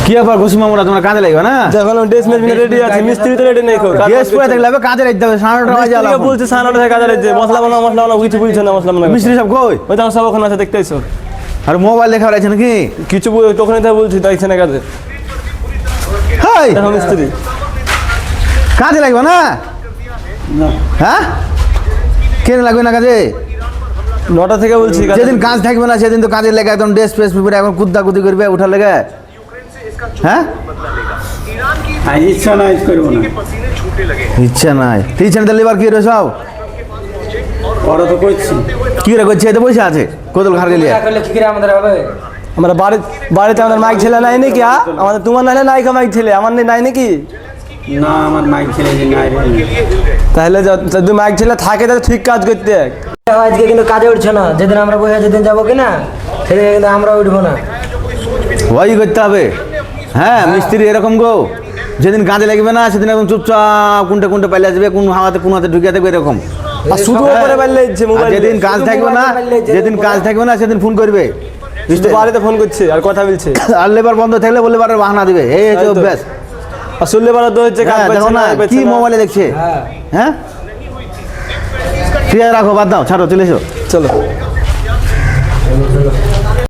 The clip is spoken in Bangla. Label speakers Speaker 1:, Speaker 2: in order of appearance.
Speaker 1: কি আবার ঘুষি মামুরা তোমার কাজে লাগবে না?
Speaker 2: যখন ড্রেস মেশিন রেডি আছে, মিস্ত্রি তো রেডি নেই।
Speaker 1: গ্যাস পুরো দেখলে কাজে লাগতে হবে, 9:30 বাজে আলাদা
Speaker 2: বলছে 9:30 কাজে লাগছে। মশলা বানাও কিছু বুঝছে না, মশলা বানাও।
Speaker 1: মিস্ত্রি সব কই?
Speaker 2: ওই তো সব ওখানে আছে, দেখতেইছো।
Speaker 1: আর মোবাইল দেখা আছে নাকি?
Speaker 2: কিছু তখনই তো বলছি, তাইছে না কাজে।
Speaker 1: হাই
Speaker 2: দেখো মিস্ত্রি
Speaker 1: কাজে লাগবে না? হ্যাঁ কেন লাগবে না কাজে?
Speaker 2: 9টা থেকে বলছি।
Speaker 1: যেদিন কাজ থাকবে না সেদিন তো কাজের লেগে একদম ড্রেস ফ্রেস পরে এখন কুদ্দা করবে উঠার লেগে। হ্যাঁ
Speaker 3: ইচ্ছা নাই করবো না,
Speaker 1: ইচ্ছা নাই। ইচ্ছা না লেবার কি রে সব
Speaker 3: ওরা তো করছি।
Speaker 1: কি রে করছে? এতে পয়সা আছে কোদল ঘর গেলে
Speaker 2: আমরা বাড়িতে আমাদের মাইক ছেলে নাই নাকি? আমাদের তোমার নাইলে নাইকা মাইক ছেলে, আমার নাই নাকি?
Speaker 3: না আমার মাইক ছেলে নাই।
Speaker 2: তাহলে যদি মাইক ছেলে থাকে তাহলে ঠিক কাজ করতে।
Speaker 4: আজকে কিন্তু কাজে উঠছে না, যেদিন আমরা বসে যেদিন যাবো কিনা সেদিন কিন্তু আমরা উঠবো না।
Speaker 1: ওই করতে হবে। হ্যাঁ মিস্ত্রি এরকম গো, যেদিন কাজে লাগবে না সেদিন একদম চুপচাপ কোনটা পাইলে আসবে, কোন হাতে ঢুকিয়ে দেবে এরকম।
Speaker 2: আর শুধু উপরে পাইলে মোবাইল।
Speaker 1: যেদিন কাজ থাকবে না সেদিন ফোন করবে।
Speaker 2: বাড়িতে ফোন করছে আর কথা বলছে।
Speaker 1: আর লেবার বন্ধ থাকলে বলে বারের বাহানা দিবে, এই হচ্ছে অভ্যাস।
Speaker 2: আর শুনলে বারা তো হচ্ছে
Speaker 1: দেখো না কি মোবাইলে দেখছে। হ্যাঁ ঠিক আছে রাখো, বাদ দাও, ছাড়ো, চলে এসো।
Speaker 2: চলো।